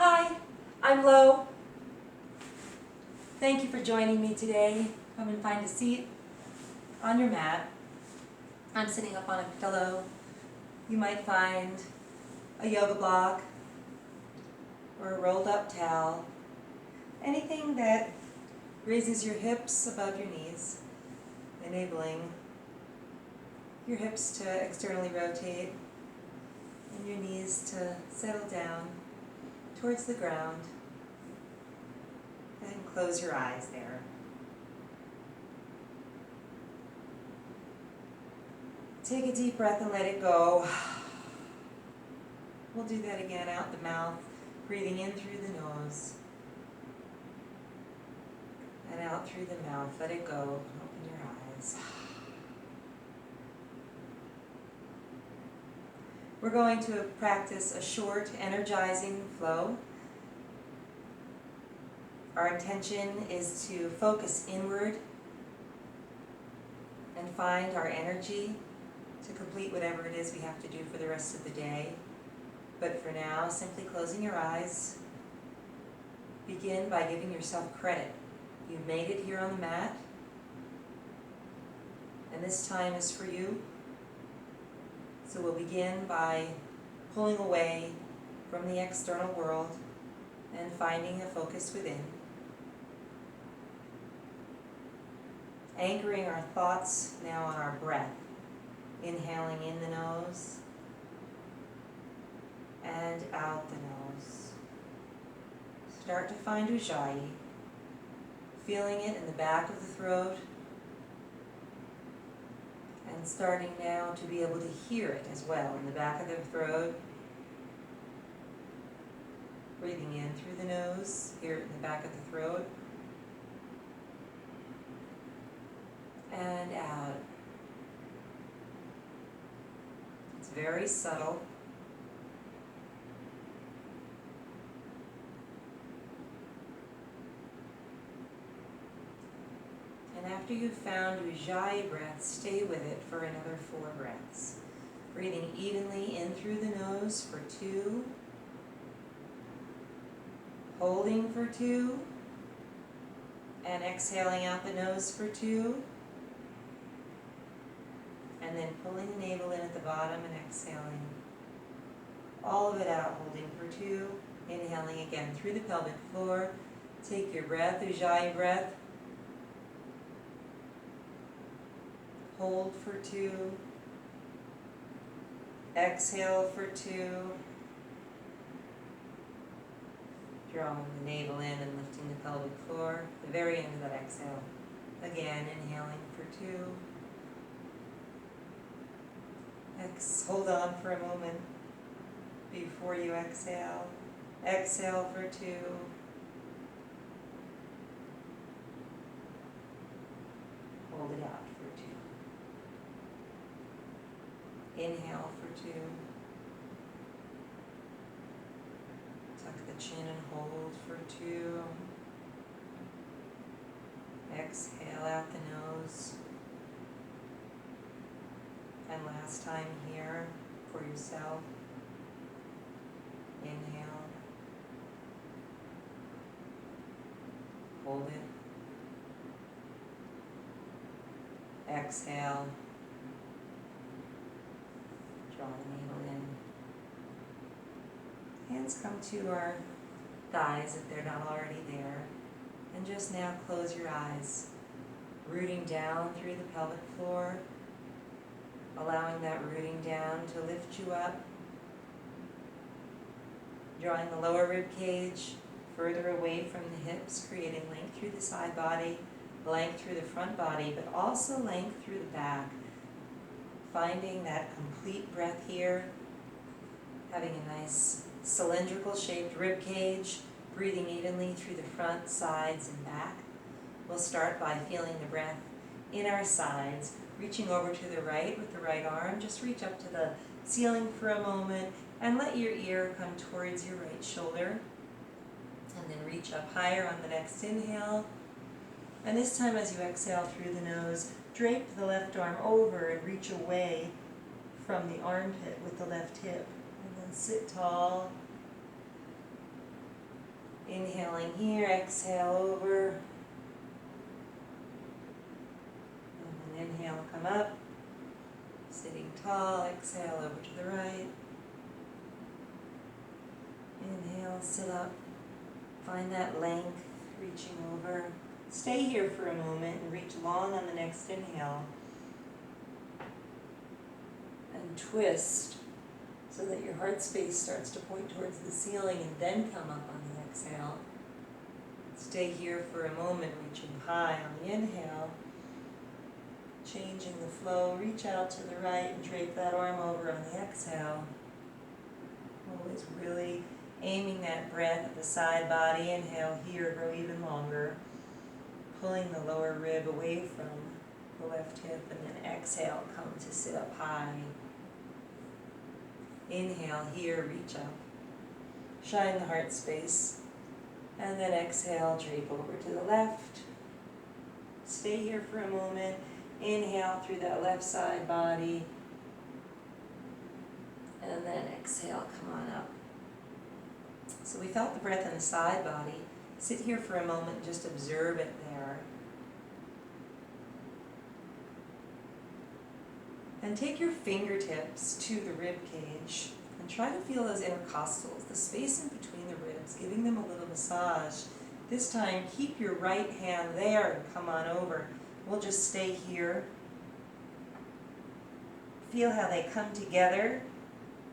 Hi, I'm Lo. Thank you for joining me today. Come and find a seat on your mat. I'm sitting up on a pillow. You might find a yoga block or a rolled up towel. Anything that raises your hips above your knees, enabling your hips to externally rotate and your knees to settle down towards the ground. And close your eyes there. Take a deep breath and let it go. We'll do that again out the mouth, breathing in through the nose and out through the mouth. Let it go. Open your eyes. We're going to practice a short, energizing flow. Our intention is to focus inward and find our energy to complete whatever it is we have to do for the rest of the day. But for now, simply closing your eyes. Begin by giving yourself credit. You've made it here on the mat, and this time is for you. So we'll begin by pulling away from the external world and finding a focus within. Anchoring our thoughts now on our breath. Inhaling in the nose and out the nose. Start to find Ujjayi, feeling it in the back of the throat, and starting now to be able to hear it as well in the back of the throat. Breathing in through the nose, hear it in the back of the throat, and out. It's very subtle. And after you've found Ujjayi breath, stay with it for another 4 breaths. Breathing evenly in through the nose for 2. Holding for 2. And exhaling out the nose for 2. And then pulling the navel in at the bottom and exhaling. All of it out, holding for 2. Inhaling again through the pelvic floor. Take your breath, Ujjayi breath. Hold for 2. Exhale for 2. Drawing the navel in and lifting the pelvic floor. The very end of that exhale. Again, inhaling for 2. Hold on for a moment before you exhale. Exhale for 2. Hold it out for 2. Inhale for 2. Tuck the chin and hold for 2. Exhale out the nose. And last time here for yourself. Inhale. Hold it. Exhale. Draw the navel in. Hands come to our thighs if they're not already there. And just now close your eyes. Rooting down through the pelvic floor. Allowing that rooting down to lift you up. Drawing the lower rib cage further away from the hips, creating length through the side body, length through the front body, but also length through the back. Finding that complete breath here. Having a nice cylindrical shaped rib cage, breathing evenly through the front, sides, and back. We'll start by feeling the breath in our sides. Reaching over to the right with the right arm, just reach up to the ceiling for a moment and let your ear come towards your right shoulder. And then reach up higher on the next inhale. And this time as you exhale through the nose, drape the left arm over and reach away from the armpit with the left hip. And then sit tall. Inhaling here, exhale over. And then inhale, come up. Sitting tall, exhale over to the right. Inhale, sit up. Find that length, reaching over. Stay here for a moment and reach long on the next inhale. And twist so that your heart space starts to point towards the ceiling and then come up on the exhale. Stay here for a moment, reaching high on the inhale. Changing the flow, reach out to the right and drape that arm over on the exhale. Always really aiming that breath at the side body. Inhale here, grow even longer. Pulling the lower rib away from the left hip, and then exhale, come to sit up high. Inhale here, reach up. Shine the heart space. And then exhale, drape over to the left. Stay here for a moment. Inhale through that left side body. And then exhale, come on up. So we felt the breath in the side body. Sit here for a moment, just observe it there. And take your fingertips to the rib cage and try to feel those intercostals, the space in between the ribs, giving them a little massage. This time, keep your right hand there and come on over. We'll just stay here. Feel how they come together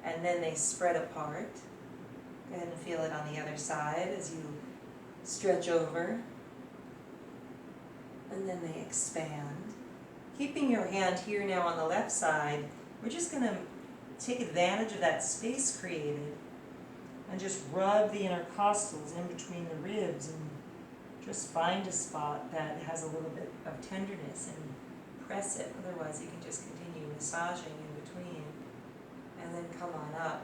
and then they spread apart. Go ahead and feel it on the other side as you stretch over. And then they expand. Keeping your hand here now on the left side, we're just going to take advantage of that space created and just rub the intercostals in between the ribs and just find a spot that has a little bit of tenderness and press it. Otherwise, you can just continue massaging in between. And then come on up.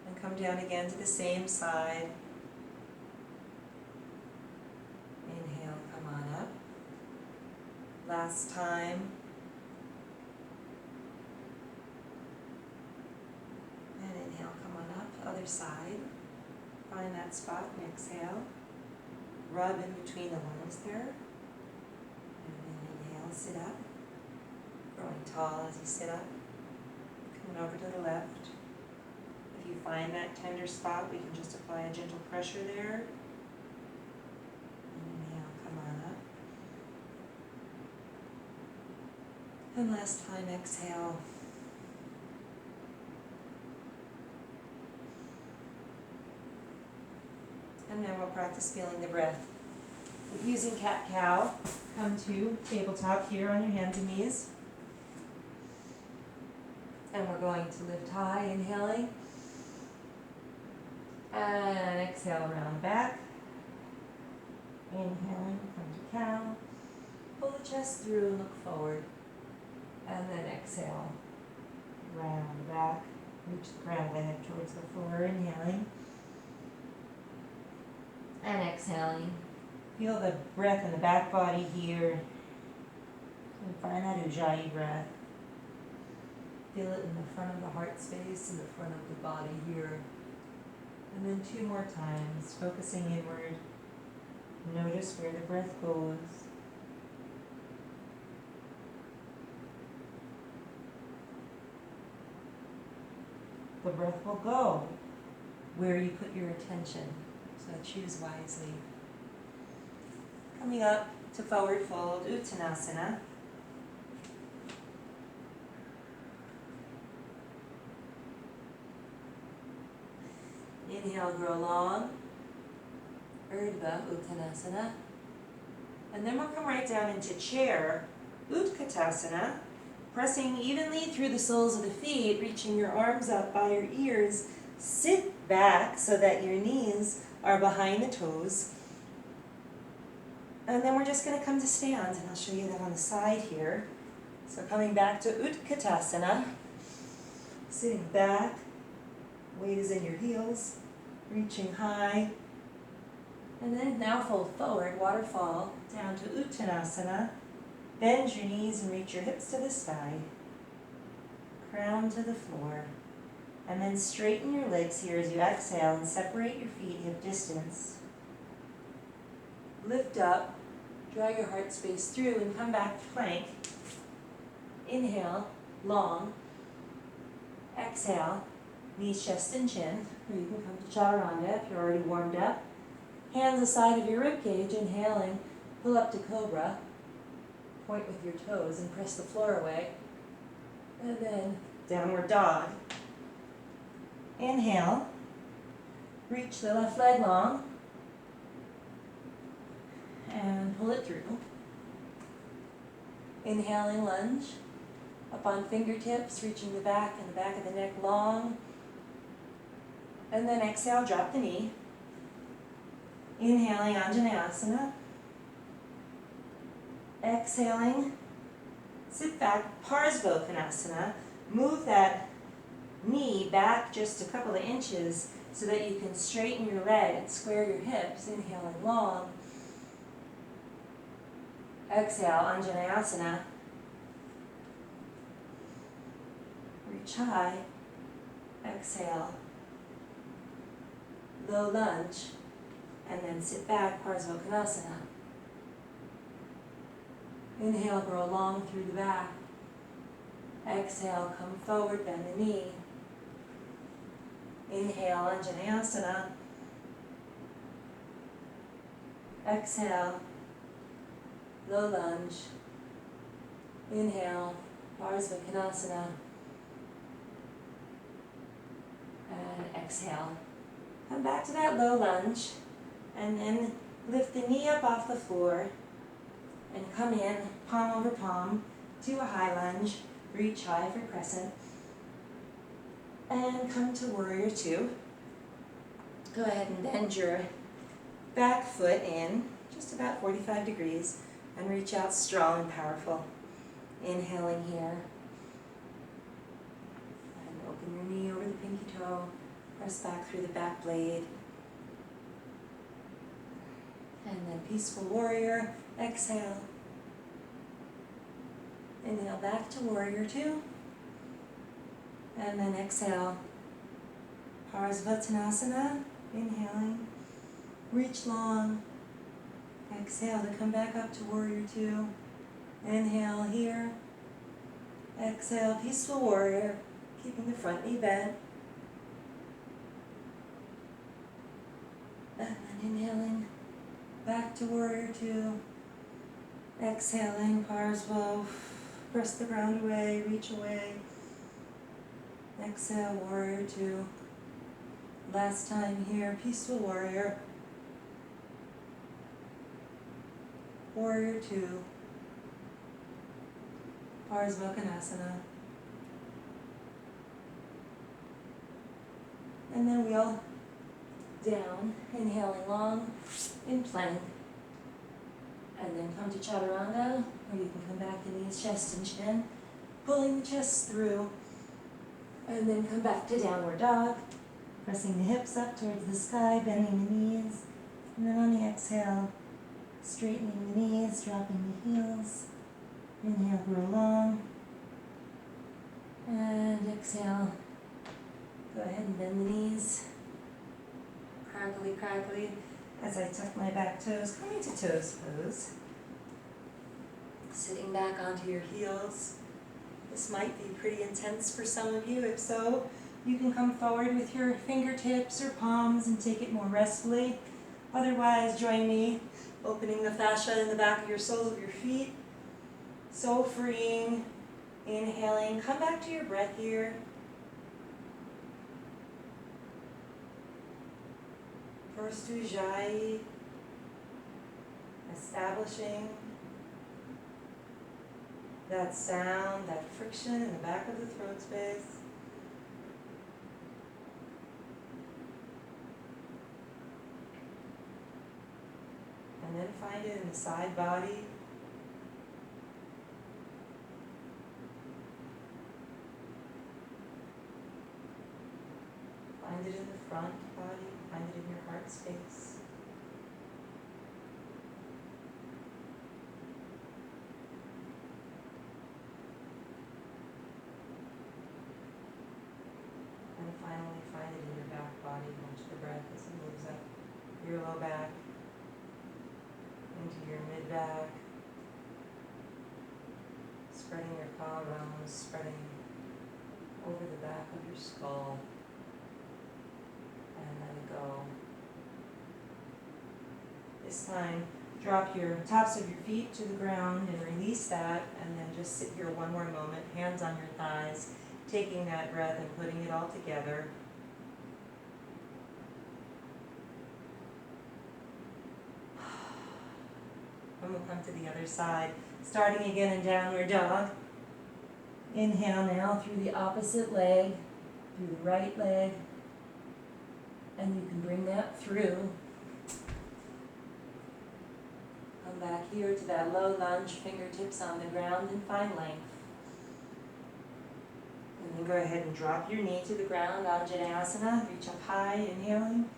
And come down again to the same side. Inhale, come on up. Last time. And inhale, come on up. Other side. Find that spot and exhale. Rub in between the lungs there. And then inhale, sit up. Growing tall as you sit up. Coming over to the left. If you find that tender spot, we can just apply a gentle pressure there. And inhale, come on up. And last time, exhale. And now we'll practice feeling the breath. Using cat-cow, come to tabletop here on your hands and knees. And we're going to lift high, inhaling. And exhale, round back. Inhaling, come to cow. Pull the chest through and look forward. And then exhale, round back. Reach the crown of the head towards the floor, inhaling. And exhaling. Feel the breath in the back body here. And find that Ujjayi breath. Feel it in the front of the heart space, in the front of the body here. And then 2 more times, focusing inward. Notice where the breath goes. The breath will go where you put your attention. So choose wisely. Coming up to forward fold, uttanasana. Inhale, grow long. Urdhva uttanasana. And then we'll come right down into chair, utkatasana. Pressing evenly through the soles of the feet, reaching your arms up by your ears. Sit back so that your knees are behind the toes. And then we're just going to come to stand, and I'll show you that on the side here. So coming back to utkatasana, sitting back, weight is in your heels, reaching high, and then now fold forward, waterfall, down to uttanasana. Bend your knees and reach your hips to the sky, crown to the floor. And then straighten your legs here as you exhale and separate your feet hip distance. lift up, drag your heart space through and come back to plank. Inhale, long. Exhale, knees, chest, and chin. Or you can come to chaturanga if you're already warmed up. Hands aside of your ribcage, inhaling, pull up to cobra. Point with your toes and press the floor away. And then downward dog. Inhale, reach the left leg long. And pull it through. Inhaling, lunge. Up on fingertips, reaching the back and the back of the neck long. And then exhale, drop the knee. Inhaling, Anjaneyasana. Exhaling, sit back, parsvokanasana. Move that knee back just a couple of inches so that you can straighten your leg and square your hips. Inhaling long. Exhale, Anjaneyasana. Reach high. Exhale. Low lunge. And then sit back, parsvokanasana. Inhale, grow long through the back. Exhale, come forward, bend the knee. Inhale, Anjaneyasana. Exhale, low lunge. Inhale, parsvokanasana. And exhale. Come back to that low lunge. And then lift the knee up off the floor. And come in, palm over palm, to a high lunge. Reach high for crescent. And come to warrior two. Go ahead and bend your back foot in, just about 45 degrees, and reach out strong and powerful. Inhaling here. And open your knee over the pinky toe. Press back through the back blade. And then peaceful warrior. Exhale. Inhale back to warrior two. And then exhale. Parsvokanasana. Inhaling. Reach long. Exhale to come back up to warrior two. Inhale here. Exhale, peaceful warrior. Keeping the front knee bent. And then inhaling. Back to warrior two. Exhaling, parsvo. Press the ground away, reach away. Exhale, warrior two. Last time here, peaceful warrior. Warrior two. Parsvokanasana. And then wheel down, inhaling long in plank. And then come to chaturanga, or you can come back to knees, chest, and chin, pulling the chest through. And then come back to downward dog, pressing the hips up towards the sky, bending the knees. And then on the exhale, straightening the knees, dropping the heels. Inhale, grow long. And exhale, go ahead and bend the knees. Crackly, crackly. As I tuck my back toes, coming to toes pose. Sitting back onto your heels. This might be pretty intense for some of you. If so, you can come forward with your fingertips or palms and take it more restfully. Otherwise, join me, opening the fascia in the back of your soles of your feet. So freeing. Inhaling, come back to your breath here. First ujjayi, establishing that sound, that friction in the back of the throat space. And then find it in the side body. Find it in the front body, find it in your heart space. And finally find it in your back body. Watch the breath as it moves up your low back. into your mid-back, spreading your collarbones, spreading over the back of your skull, and let it go. This time, drop your tops of your feet to the ground and release that, and then just sit here one more moment, hands on your thighs, taking that breath and putting it all together. And we'll come to the other side, starting again in downward dog. Inhale now through the opposite leg, through the right leg, and you can bring that through. Come back here to that low lunge, fingertips on the ground, and find length. And then go ahead and drop your knee to the ground, Anjaneyasana, reach up high, inhaling.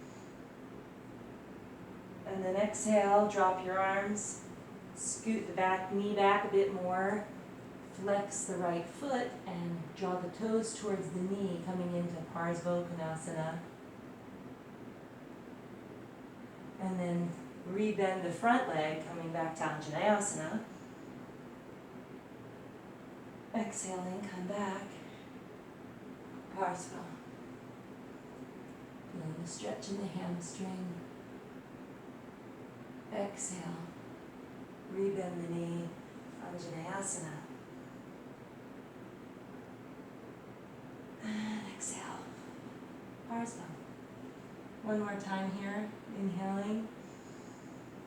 And then exhale, drop your arms, scoot the back knee back a bit more, flex the right foot, and draw the toes towards the knee, coming into parsvokanasana. And then rebend the front leg, coming back to Anjaneyasana. Exhaling, come back. Parsva. Feeling the stretch in the hamstring. Exhale. Rebend the knee. Anjaneyasana. And exhale. Parsva. One more time here. Inhaling.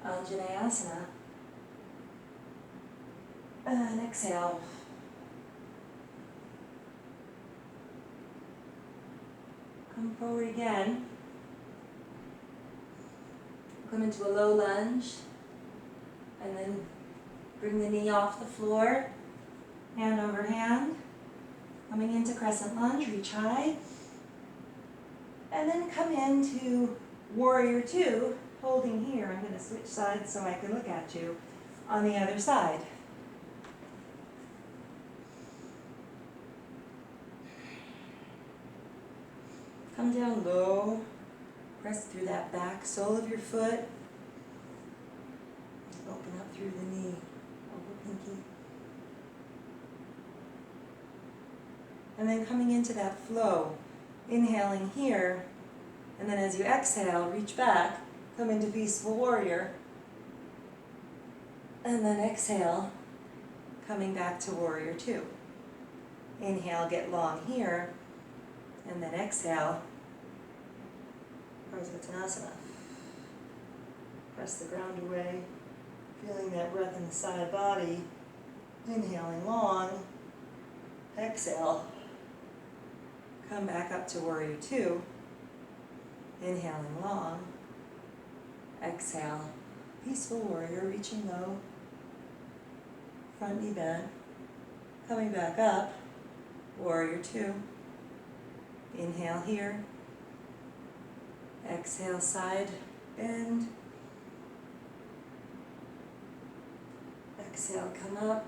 Anjaneyasana. And exhale. Come forward again. Come into a low lunge. And then bring the knee off the floor. Hand over hand. Coming into crescent lunge, reach high. And then come into warrior two. Holding here, I'm going to switch sides so I can look at you on the other side. Come down low, press through that back sole of your foot, open up through the knee, over pinky. And then coming into that flow, inhaling here, and then as you exhale, reach back. Come into peaceful warrior. And then exhale, coming back to warrior two. Inhale, get long here. And then exhale, parsvokanasana. Press the ground away, feeling that breath in the side body. Inhaling long. Exhale. Come back up to warrior two. Inhaling long. Exhale, peaceful warrior, reaching low, front knee bend, coming back up, warrior two, inhale here, exhale side bend, exhale come up,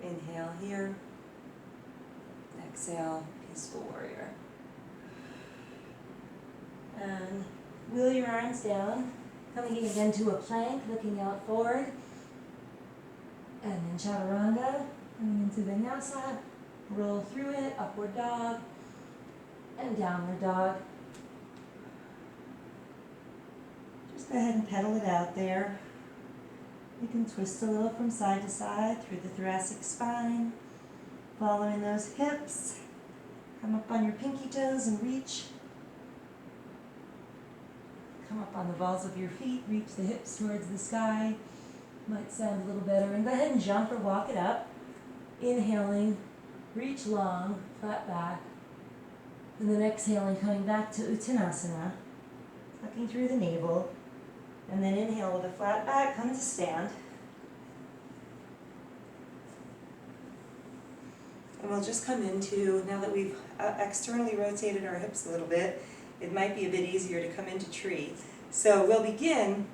inhale here, exhale, peaceful warrior. And wheel your arms down, coming again to a plank, looking out forward. And then chaturanga, coming into vinyasa, roll through it, upward dog, and downward dog. Just go ahead and pedal it out there. You can twist a little from side to side through the thoracic spine, following those hips. Come up on your pinky toes and reach. Come up on the balls of your feet, reach the hips towards the sky. Might sound a little better. And go ahead and jump or walk it up. Inhaling, reach long, flat back. And then exhaling, coming back to uttanasana. Tucking through the navel. And then inhale with a flat back, come to stand. And we'll just come into, now that we've externally rotated our hips a little bit, it might be a bit easier to come into tree. So we'll begin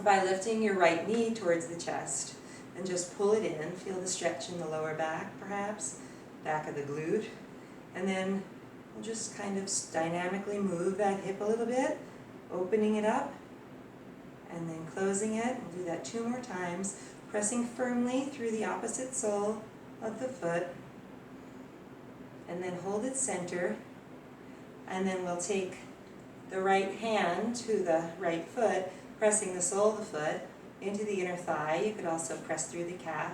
by lifting your right knee towards the chest and just pull it in. Feel the stretch in the lower back perhaps, back of the glute. And then we'll just kind of dynamically move that hip a little bit, opening it up And then closing it, we'll do that 2 more times, pressing firmly through the opposite sole of the foot, and then hold it center, and then we'll take the right hand to the right foot, pressing the sole of the foot into the inner thigh. You could also press through the calf.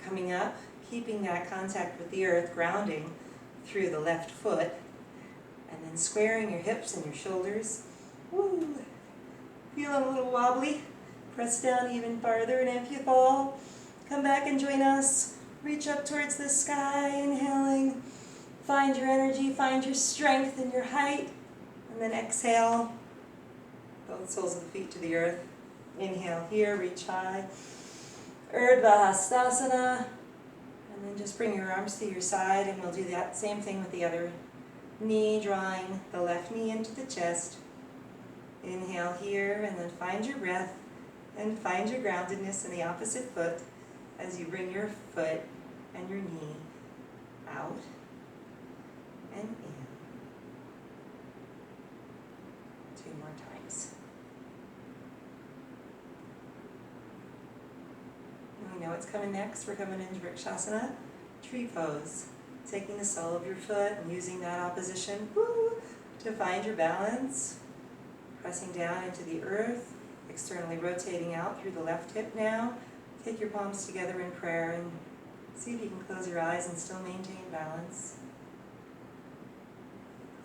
Coming up, keeping that contact with the earth, grounding through the left foot, and then squaring your hips and your shoulders. Woo! Feeling a little wobbly? Press down even farther, and if you fall, come back and join us. Reach up towards the sky, inhaling. Find your energy, find your strength and your height. And then exhale, both soles of the feet to the earth. Inhale here, reach high. Vrksasana. And then just bring your arms to your side, and we'll do that same thing with the other knee, drawing the left knee into the chest. Inhale here, and then find your breath, and find your groundedness in the opposite foot as you bring your foot and your knee out and in. 2 more times. And we know what's coming next. We're coming into vrksasana, tree pose. Taking the sole of your foot and using that opposition to find your balance. Pressing down into the earth, externally rotating out through the left hip now. Take your palms together in prayer and see if you can close your eyes and still maintain balance.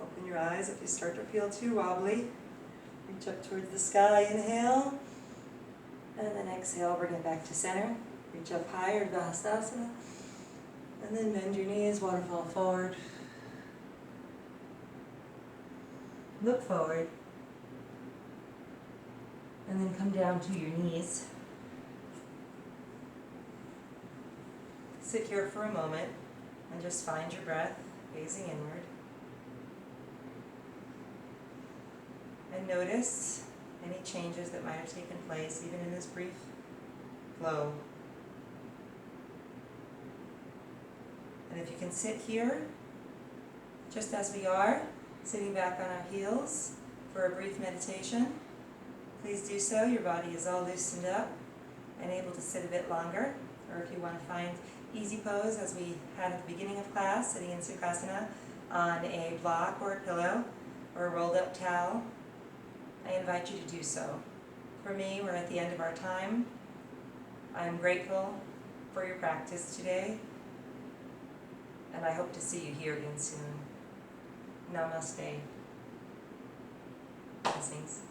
Open your eyes if you start to feel too wobbly. Reach up towards the sky, inhale. And then exhale, bring it back to center. Reach up higher, vrksasana. And then bend your knees, waterfall forward. Look forward. And then come down to your knees. Sit here for a moment and just find your breath, gazing inward. And notice any changes that might have taken place, even in this brief flow. And if you can sit here, just as we are, sitting back on our heels for a brief meditation, please do so. Your body is all loosened up and able to sit a bit longer. Or if you want to find easy pose, as we had at the beginning of class, sitting in sukhasana on a block or a pillow or a rolled up towel, I invite you to do so. For me, we're at the end of our time. I'm grateful for your practice today, and I hope to see you here again soon. Namaste. Blessings.